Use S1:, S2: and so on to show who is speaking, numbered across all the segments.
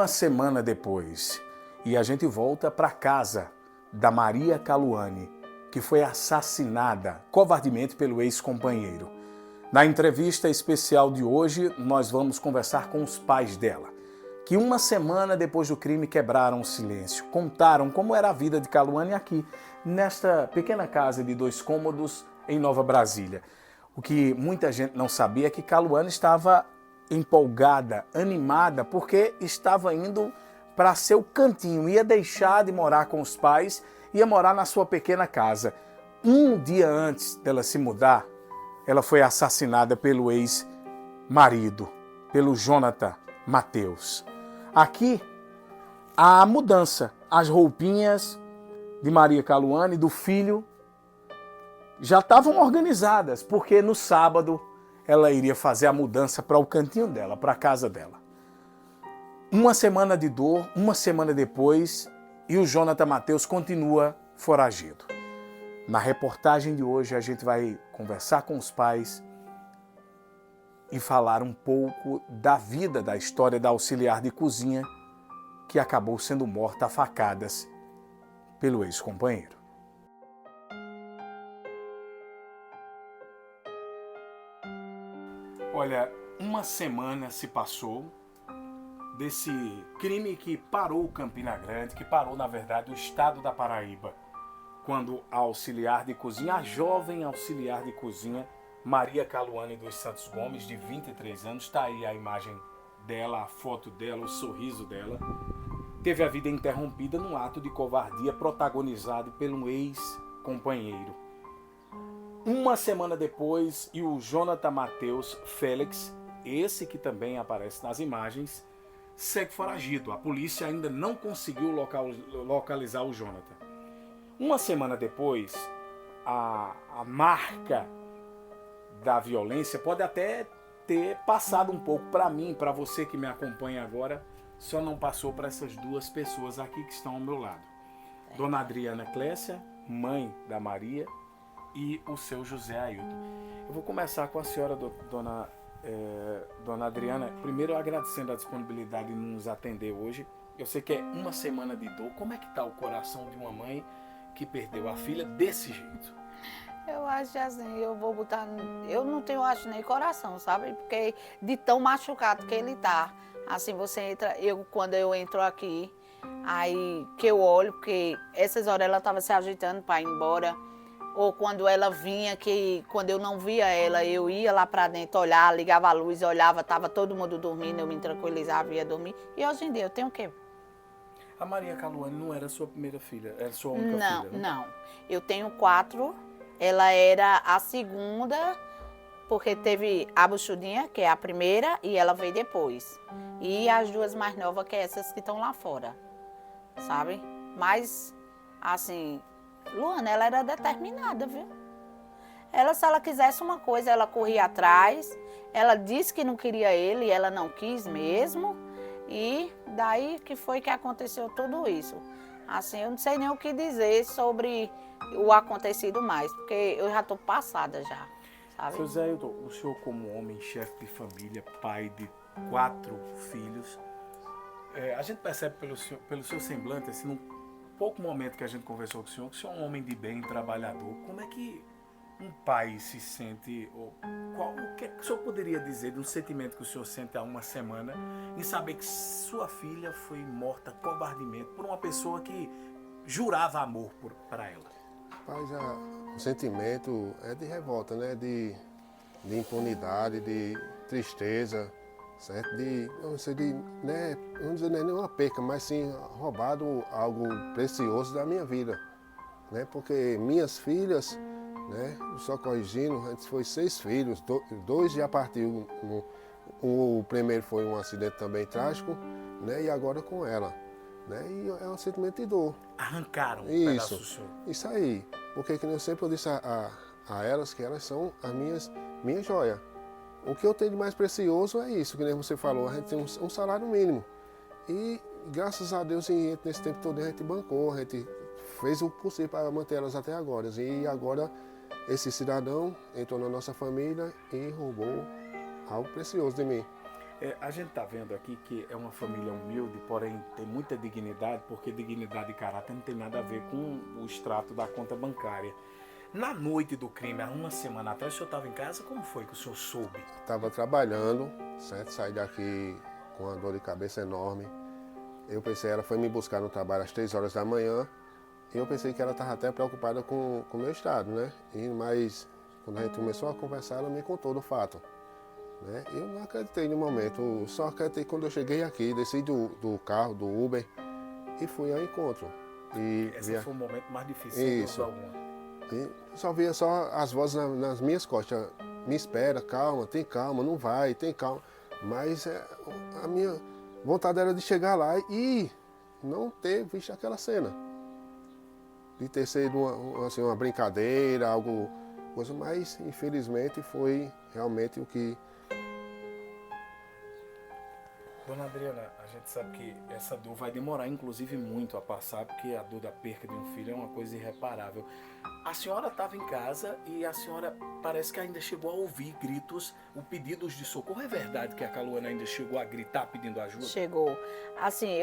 S1: Uma semana depois, e a gente volta para casa da Maria Caluane, que foi assassinada covardemente pelo ex-companheiro. Na entrevista especial de hoje, nós vamos conversar com os pais dela, que uma semana depois do crime quebraram o silêncio, contaram como era a vida de Caluane aqui, nesta pequena casa de 2 cômodos em Nova Brasília. O que muita gente não sabia é que Caluane estava empolgada, animada, porque estava indo para seu cantinho, ia deixar de morar com os pais, ia morar na sua pequena casa. Um dia antes dela se mudar, ela foi assassinada pelo ex-marido, pelo Jonathan Matheus. Aqui, a mudança, as roupinhas de Maria Caluane, do filho, já estavam organizadas, porque no sábado ela iria fazer a mudança para o cantinho dela, para a casa dela. Uma semana de dor, uma semana depois, e o Jonathan Matheus continua foragido. Na reportagem de hoje a gente vai conversar com os pais e falar um pouco da vida, da história da auxiliar de cozinha que acabou sendo morta a facadas pelo ex-companheiro. Olha, uma semana se passou desse crime que parou Campina Grande, que parou, na verdade, o estado da Paraíba, quando a auxiliar de cozinha, a jovem auxiliar de cozinha, Maria Caluane dos Santos Gomes, de 23 anos, está aí a imagem dela, a foto dela, o sorriso dela, teve a vida interrompida num ato de covardia protagonizado pelo ex-companheiro. Uma semana depois, e o Jonathan Matheus Félix, esse que também aparece nas imagens, segue foragido. A polícia ainda não conseguiu localizar o Jonathan. Uma semana depois, a marca da violência pode até ter passado um pouco para mim, para você que me acompanha agora, só não passou para essas duas pessoas aqui que estão ao meu lado. Dona Adriana Clécia, mãe da Maria, e o seu José Ailton. Eu vou começar com a senhora, dona Adriana, primeiro agradecendo a disponibilidade de nos atender hoje. Eu sei que é uma semana de dor. Como é que está o coração de uma mãe que perdeu a filha desse jeito?
S2: Eu acho assim, eu vou botar... Eu não tenho, acho, nem coração, sabe? Porque de tão machucado que ele tá. Assim, você entra... Quando eu entro aqui, aí que eu olho, porque essas horas ela estava se agitando para ir embora. Ou quando ela vinha, que quando eu não via ela, eu ia lá para dentro olhar, ligava a luz, olhava, estava todo mundo dormindo, eu me tranquilizava, ia dormir. E hoje em dia eu tenho o quê?
S1: A Maria Caluane não era sua primeira filha, era sua única filha, né?
S2: Não. Eu tenho 4, ela era a segunda, porque teve a buchudinha, que é a primeira, e ela veio depois. E as 2 mais novas, que é essas que estão lá fora, sabe? Mas, assim... Luana, ela era determinada, viu? Ela, se ela quisesse uma coisa, ela corria atrás. Ela disse que não queria ele, e ela não quis mesmo. E daí que foi que aconteceu tudo isso. Assim, eu não sei nem o que dizer sobre o acontecido mais, porque eu já estou passada já, sabe?
S1: Seu Zé, o senhor como homem, chefe de família, pai de 4 filhos, a gente percebe pelo seu semblante, assim, num pouco momento que a gente conversou com o senhor é um homem de bem, trabalhador. Como é que um pai se sente, o que o senhor poderia dizer de um sentimento que o senhor sente há uma semana em saber que sua filha foi morta covardemente por uma pessoa que jurava amor para ela?
S3: Rapaz, o sentimento é de revolta, né? De impunidade, de tristeza, certo? Não dizer nenhuma perca, mas sim roubado algo precioso da minha vida, né? Porque minhas filhas, né? Só corrigindo, antes foi 6 filhos, 2 já partiu, o primeiro foi um acidente também trágico, né? E agora com ela, né? E é um sentimento de dor.
S1: Arrancaram um pedaço do senhor.
S3: Isso aí, porque que eu sempre disse a elas que elas são as minhas joias. O que eu tenho de mais precioso é isso, que nem você falou, a gente tem um salário mínimo. E graças a Deus, nesse tempo todo, a gente bancou, a gente fez o possível para manter elas até agora. E agora, esse cidadão entrou na nossa família e roubou algo precioso de mim.
S1: A gente está vendo aqui que é uma família humilde, porém tem muita dignidade, porque dignidade e caráter não tem nada a ver com o extrato da conta bancária. Na noite do crime, há uma semana atrás, o senhor estava em casa? Como foi que o senhor soube?
S3: Estava trabalhando, certo? Saí daqui com uma dor de cabeça enorme. Eu pensei, ela foi me buscar no trabalho às 3 horas da manhã. E eu pensei que ela estava até preocupada com o meu estado, né? Mas quando a gente começou a conversar, ela me contou do fato. Né? Eu não acreditei no momento, só acreditei quando eu cheguei aqui, desci do carro, do Uber e fui ao encontro.
S1: Esse foi o momento mais difícil,
S3: isso. E só via só as vozes nas minhas costas. Me espera, calma, tem calma, não vai, tem calma. Mas a minha vontade era de chegar lá e não ter visto aquela cena. De ter sido uma brincadeira, algo, coisa, mas infelizmente foi realmente o que...
S1: Dona Adriana, a gente sabe que essa dor vai demorar, inclusive, muito a passar, porque a dor da perda de um filho é uma coisa irreparável. A senhora estava em casa e a senhora parece que ainda chegou a ouvir gritos, pedidos de socorro. É verdade que a Caluana ainda chegou a gritar pedindo ajuda?
S2: Chegou. Assim,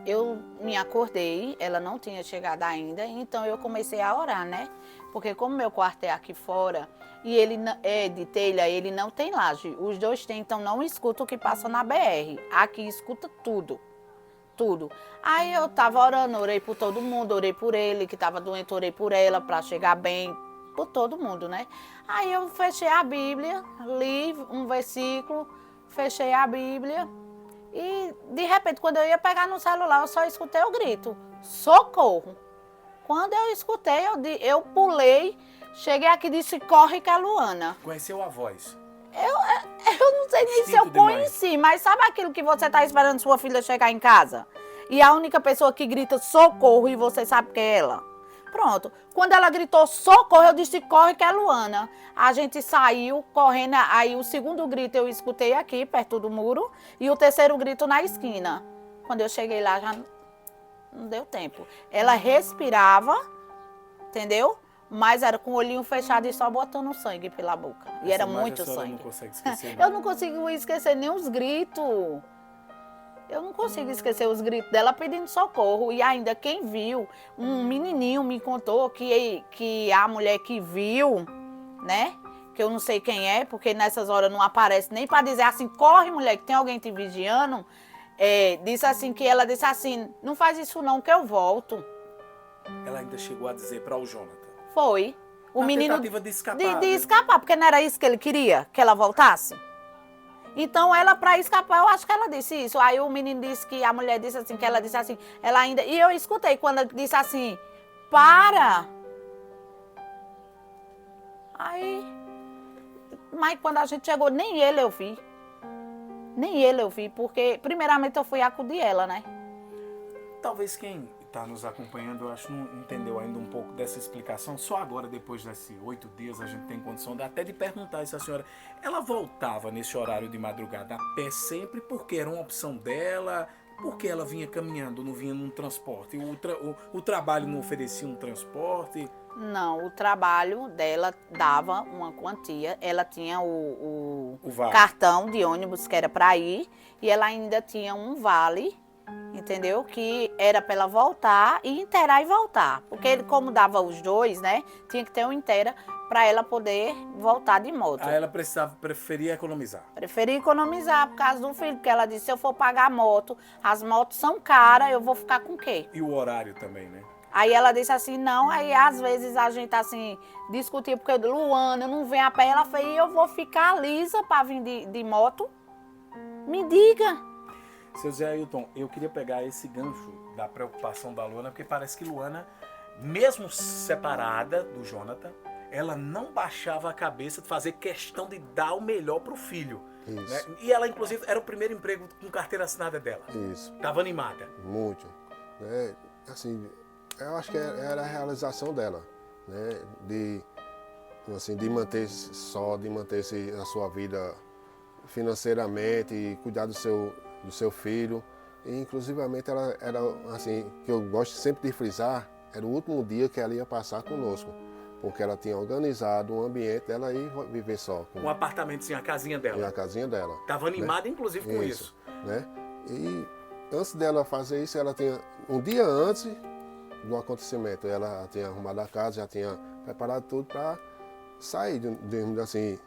S2: eu me acordei, ela não tinha chegado ainda, então eu comecei a orar, né? Porque como meu quarto é aqui fora e ele é de telha, ele não tem laje. Os dois têm, então não escuta o que passa na BR. Aqui escuta tudo. Tudo. Aí eu tava orando, orei por todo mundo, orei por ele, que tava doente, orei por ela, para chegar bem, por todo mundo, né? Aí eu fechei a Bíblia, li um versículo, fechei a Bíblia e, de repente, quando eu ia pegar no celular, eu só escutei o grito, socorro. Quando eu escutei, eu pulei, cheguei aqui e disse, corre que é Luana.
S1: Conheceu a voz?
S2: Eu não sei nem se eu conheci, mas sabe aquilo que você está esperando sua filha chegar em casa? E a única pessoa que grita socorro e você sabe que é ela? Pronto. Quando ela gritou socorro, eu disse corre que é Luana. A gente saiu correndo, aí o segundo grito eu escutei aqui, perto do muro, e o terceiro grito na esquina. Quando eu cheguei lá, já não deu tempo. Ela respirava, entendeu? Mas era com o olhinho fechado e só botando sangue pela boca. E era muito sangue.
S1: Não consegue esquecer,
S2: eu não consigo esquecer nem os gritos. Eu não consigo esquecer os gritos dela pedindo socorro. E ainda quem viu, um menininho me contou que a mulher que viu, né? Que eu não sei quem é, porque nessas horas não aparece nem para dizer assim, corre mulher, que tem alguém te vigiando. Disse assim, que ela disse assim, não faz isso não que eu volto.
S1: Ela ainda chegou a dizer para o Jonathan.
S2: Foi. O menino
S1: tentativa de escapar.
S2: De escapar, porque não era isso que ele queria, que ela voltasse. Então ela, para escapar, eu acho que ela disse isso. Aí o menino disse que a mulher disse assim, que ela disse assim, ela ainda... E eu escutei quando ela disse assim, para! Aí... Mas quando a gente chegou, nem ele eu vi. Nem ele eu vi, porque primeiramente eu fui acudir ela, né?
S1: Talvez quem está nos acompanhando, eu acho que não entendeu ainda um pouco dessa explicação. Só agora, depois desses 8 dias, a gente tem condição até de perguntar se a senhora... Ela voltava nesse horário de madrugada a pé sempre porque era uma opção dela? Porque ela vinha caminhando, não vinha num transporte? O trabalho não oferecia um transporte?
S2: Não, o trabalho dela dava uma quantia. Ela tinha o
S1: vale.
S2: Cartão de ônibus que era para ir e ela ainda tinha um vale, entendeu? Que era para ela voltar e inteirar e voltar. Porque ele, como dava os dois, né? Tinha que ter um inteira para ela poder voltar de moto.
S1: Aí ela preferia economizar.
S2: Preferia economizar por causa do filho, porque ela disse, se eu for pagar a moto, as motos são caras, eu vou ficar com o quê?
S1: E o horário também, né?
S2: Aí ela disse assim, não, aí às vezes a gente assim, discutia, porque Luana não vem a pé, ela fez, eu vou ficar lisa para vir de moto? Me diga.
S1: Seu Zé Ailton, eu queria pegar esse gancho da preocupação da Luana, porque parece que Luana, mesmo separada do Jonathan, ela não baixava a cabeça de fazer questão de dar o melhor para o filho.
S3: Isso.
S1: Né? E ela, inclusive, era o primeiro emprego com carteira assinada dela.
S3: Isso.
S1: Estava animada.
S3: Muito. Né? Assim, eu acho que era a realização dela, né? De manter-se de manter-se na sua vida financeiramente e cuidar do seu filho. E, inclusivamente, ela era, assim, que eu gosto sempre de frisar, era o último dia que ela ia passar conosco. porque ela tinha organizado um ambiente dela ir viver só.
S1: Um apartamentozinho, a casinha dela.
S3: A casinha dela.
S1: Estava animada, inclusive, com isso.
S3: Né? E antes dela fazer isso, ela tinha, um dia antes do acontecimento, ela tinha arrumado a casa, já tinha preparado tudo para sair assim,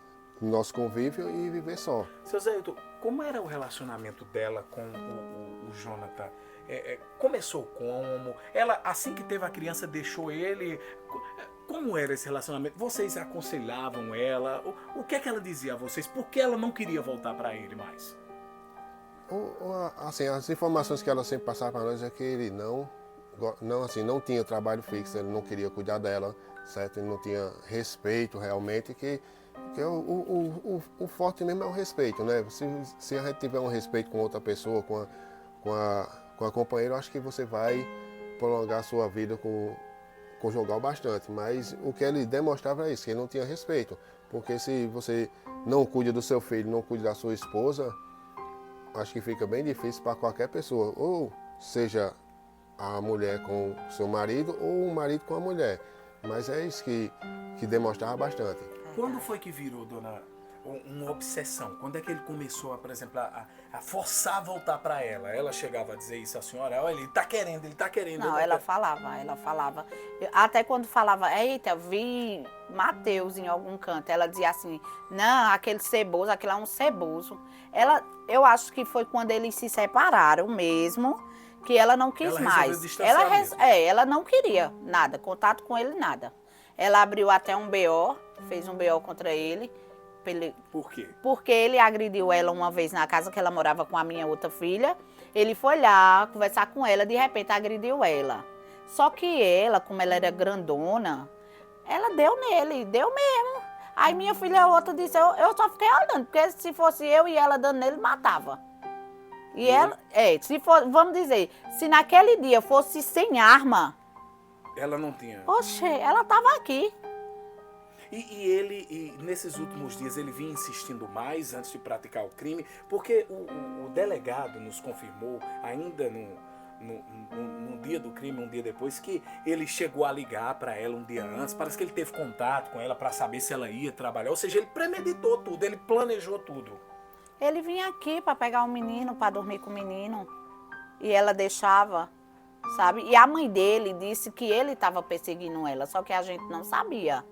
S3: do nosso convívio e viver só.
S1: Seu Zé Hilton, como era o relacionamento dela com o Jonathan? Começou como? Ela, assim que teve a criança, deixou ele? Como era esse relacionamento? Vocês aconselhavam ela? O que é que ela dizia a vocês? Por que ela não queria voltar para ele mais?
S3: Assim, as informações que ela sempre passava para nós é que ele não tinha trabalho fixo, ele não queria cuidar dela, certo? Ele não tinha respeito realmente, que o forte mesmo é o respeito, né? Se a gente tiver um respeito com outra pessoa, com a companheira, eu acho que você vai prolongar a sua vida conjugal bastante. Mas o que ele demonstrava é isso, que ele não tinha respeito. Porque se você não cuida do seu filho, não cuida da sua esposa, acho que fica bem difícil para qualquer pessoa. Ou seja, a mulher com o seu marido ou o marido com a mulher. Mas é isso que demonstrava bastante.
S1: Quando foi que virou, dona, uma obsessão? Quando é que ele começou, por exemplo, a forçar a voltar para ela? Ela chegava a dizer isso à senhora? Olha, ele tá querendo.
S2: Não, ela falava. Até quando falava, eita, vi Mateus em algum canto, ela dizia assim, não, aquele ceboso, aquele é um ceboso. Eu acho que foi quando eles se separaram mesmo, que ela não quis mais. Ela não queria nada, contato com ele, nada. Ela abriu até um BO, fez um BO contra ele.
S1: Por quê?
S2: Porque ele agrediu ela uma vez na casa que ela morava com a minha outra filha. Ele foi lá conversar com ela, de repente agrediu ela. Só que ela, como ela era grandona, ela deu nele, deu mesmo. Aí minha filha outra disse, eu só fiquei olhando, porque se fosse eu e ela dando nele, matava. E ela, se for, vamos dizer, se naquele dia fosse sem arma...
S1: Ela não tinha.
S2: Oxe, ela estava aqui.
S1: E nesses últimos dias, ele vinha insistindo mais antes de praticar o crime, porque o delegado nos confirmou, ainda no dia do crime, um dia depois, que ele chegou a ligar para ela um dia antes, parece que ele teve contato com ela para saber se ela ia trabalhar, ou seja, ele premeditou tudo, ele planejou tudo.
S2: Ele vinha aqui para pegar o menino, para dormir com o menino, e ela deixava... Sabe? E a mãe dele disse que ele estava perseguindo ela, só que a gente não sabia.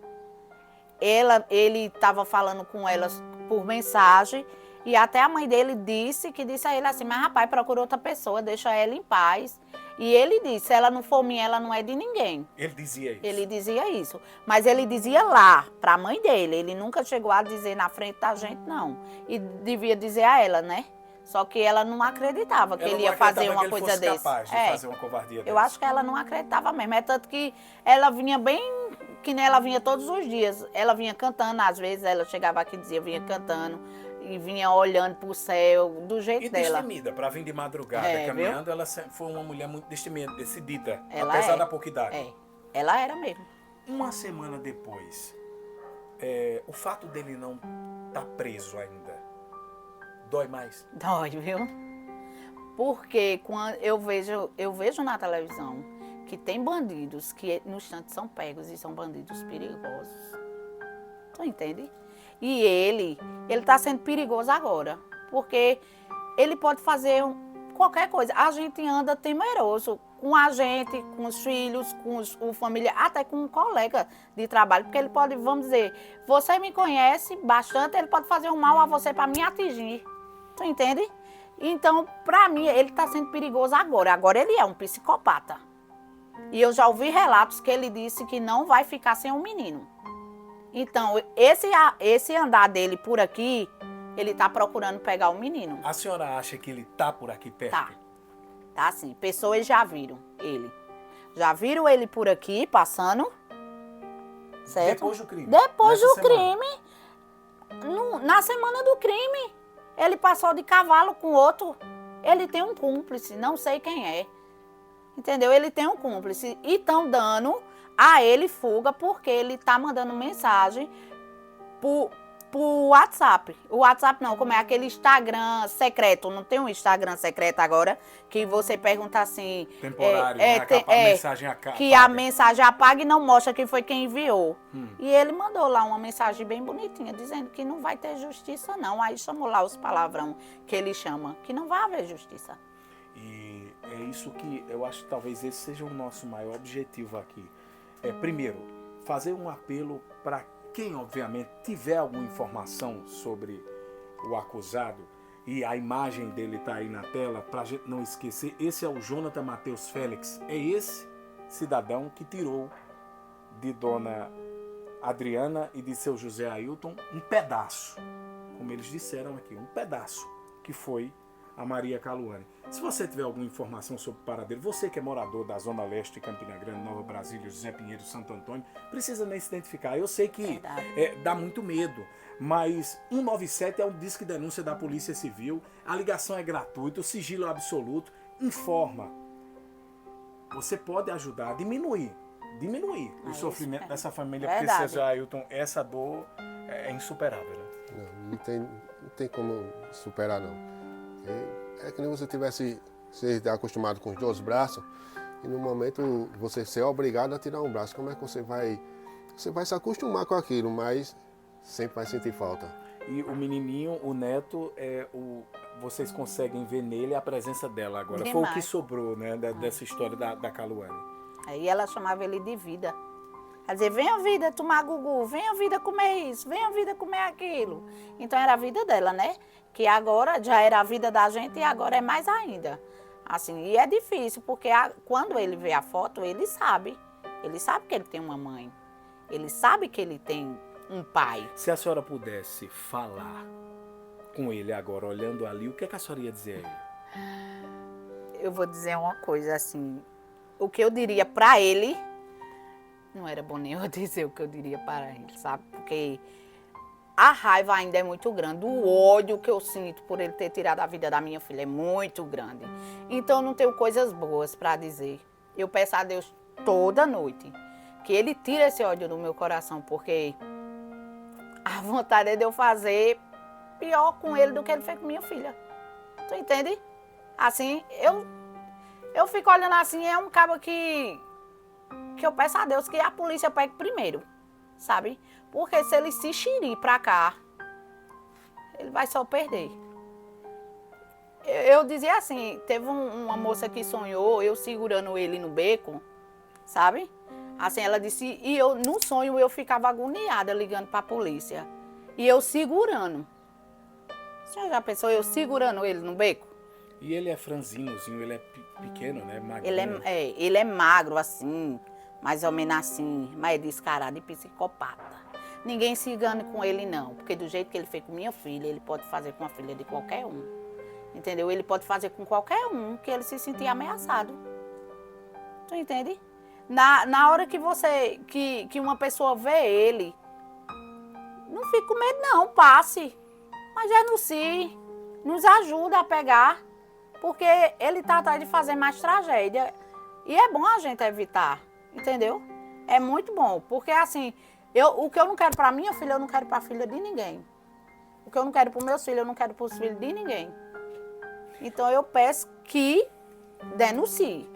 S2: Ele estava falando com ela por mensagem e até a mãe dele disse a ele assim, mas rapaz, procura outra pessoa, deixa ela em paz. E ele disse, se ela não for minha, ela não é de ninguém.
S1: Ele dizia isso?
S2: Ele dizia isso. Mas ele dizia lá, para a mãe dele. Ele nunca chegou a dizer na frente da gente, não. E devia dizer a ela, né? Só que ela não acreditava que ele ia fazer uma coisa dessa.
S1: Capaz de fazer uma covardia dessa.
S2: Eu acho que ela não acreditava mesmo. É tanto que ela vinha bem, que nem ela vinha todos os dias. Ela vinha cantando, às vezes ela chegava aqui e dizia, vinha cantando. E vinha olhando pro céu, do jeito dela.
S1: E destemida, para vir de madrugada, caminhando, viu? Ela foi uma mulher muito destemida, decidida,
S2: ela
S1: apesar da pouca idade.
S2: Ela era mesmo.
S1: Uma semana depois, o fato dele não estar preso ainda, dói mais?
S2: Dói, viu? Porque quando eu vejo na televisão que tem bandidos que no instante são pegos e são bandidos perigosos. Tu entende? E ele está sendo perigoso agora, porque ele pode fazer qualquer coisa. A gente anda temeroso com a gente, com os filhos, com o familiar, até com um colega de trabalho, porque ele pode, vamos dizer, você me conhece bastante, ele pode fazer um mal a você para me atingir. Tu entende? Então, para mim, ele está sendo perigoso agora. Agora ele é um psicopata. E eu já ouvi relatos que ele disse que não vai ficar sem um menino. Então, esse andar dele por aqui, ele está procurando pegar o menino.
S1: A senhora acha que ele está por aqui perto?
S2: Tá sim. Pessoas já viram ele. Já viram ele por aqui, passando. Certo?
S1: Depois do crime?
S2: Depois do crime. Na semana do crime. Ele passou de cavalo com outro. Ele tem um cúmplice, não sei quem é. Entendeu? Ele tem um cúmplice. E estão dando a ele fuga porque ele está mandando mensagem pro WhatsApp. O WhatsApp não, como é aquele Instagram secreto. Não tem um Instagram secreto agora que você pergunta assim...
S1: Temporário, né? A mensagem
S2: que a mensagem apaga e não mostra quem foi quem enviou. E ele mandou lá uma mensagem bem bonitinha, dizendo que não vai ter justiça não. Aí chamou lá os palavrão que ele chama, que não vai haver justiça.
S1: E é isso que eu acho que talvez esse seja o nosso maior objetivo aqui. Primeiro, fazer um apelo para quem, obviamente, tiver alguma informação sobre o acusado, e a imagem dele está aí na tela, para a gente não esquecer, esse é o Jonathan Matheus Félix, é esse cidadão que tirou de dona Adriana e de seu José Ailton um pedaço, como eles disseram aqui, um pedaço, que foi a Maria Caluane. Se você tiver alguma informação sobre o paradeiro, você que é morador da Zona Leste, Campina Grande, Nova Brasília, José Pinheiro, Santo Antônio, precisa nem se identificar. Eu sei que dá muito medo, mas 197 é um disque de denúncia da Polícia Civil, a ligação é gratuita, o sigilo é absoluto, informa. Você pode ajudar a diminuir o sofrimento dessa família, porque seja Ailton, essa dor é insuperável. Né?
S3: Não tem como superar, não. É que nem você tivesse ser acostumado com os 2 braços e no momento você ser obrigado a tirar um braço. Como é que você vai se acostumar com aquilo, mas sempre vai sentir falta.
S1: E o menininho, o neto, vocês conseguem ver nele a presença dela agora. Demais. Foi o que sobrou, né, dessa história da Caluane.
S2: Aí ela chamava ele de vida. Quer dizer, venha vida tomar gugu, venha vida comer isso, venha vida comer aquilo. Então era a vida dela, né? Que agora já era a vida da gente e agora é mais ainda. Assim, e é difícil, porque quando ele vê a foto, ele sabe. Ele sabe que ele tem uma mãe. Ele sabe que ele tem um pai.
S1: Se a senhora pudesse falar com ele agora, olhando ali, o que a senhora ia dizer a ele?
S2: Eu vou dizer uma coisa assim, o que eu diria pra ele, não era bom nem eu dizer o que eu diria para ele, sabe? Porque a raiva ainda é muito grande, o ódio que eu sinto por ele ter tirado a vida da minha filha é muito grande. Então eu não tenho coisas boas para dizer. Eu peço a Deus toda noite que ele tire esse ódio do meu coração, porque a vontade é de eu fazer pior com ele do que ele fez com minha filha. Tu entende? Assim, eu fico olhando assim, é um cabo que eu peço a Deus que a polícia pegue primeiro, sabe? Porque se ele se xirir pra cá, ele vai só perder. Eu dizia assim, teve uma moça que sonhou, eu segurando ele no beco, sabe? Assim, ela disse, e eu no sonho eu ficava agoniada ligando pra polícia. E eu segurando. Você já pensou eu segurando ele no beco?
S1: E ele é franzinozinho, ele é pequeno, né? Magrinho.
S2: Ele é magro assim, mais ou menos assim, mas é descarado e psicopata. Ninguém se engane com ele não, porque do jeito que ele fez com minha filha, ele pode fazer com a filha de qualquer um. Entendeu? Ele pode fazer com qualquer um que ele se sentir ameaçado. Tu entende? Na hora que que uma pessoa vê ele, não fique com medo não, passe. Mas denuncie, nos ajuda a pegar, porque ele está atrás de fazer mais tragédia. E é bom a gente evitar, entendeu? É muito bom, porque assim, o que eu não quero para minha filha, eu não quero para a filha de ninguém. O que eu não quero para os meus filhos, eu não quero para os filhos de ninguém. Então eu peço que denuncie.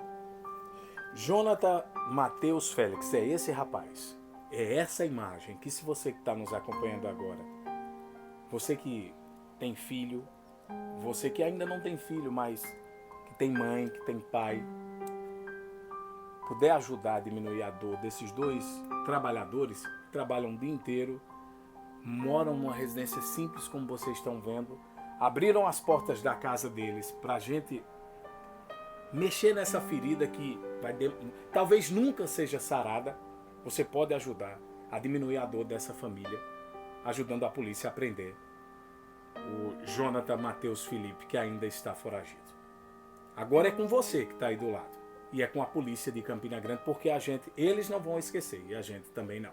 S1: Jonathan Matheus Félix, é esse rapaz, é essa imagem que, se você que está nos acompanhando agora, você que tem filho, você que ainda não tem filho, mas que tem mãe, que tem pai, puder ajudar a diminuir a dor desses 2 trabalhadores que trabalham o dia inteiro, moram numa residência simples como vocês estão vendo, abriram as portas da casa deles para a gente mexer nessa ferida que talvez nunca seja sarada. Você pode ajudar a diminuir a dor dessa família, ajudando a polícia a prender o Jonathan Matheus Felipe, que ainda está foragido. Agora é com você que está aí do lado. E é com a polícia de Campina Grande, porque eles não vão esquecer e a gente também não.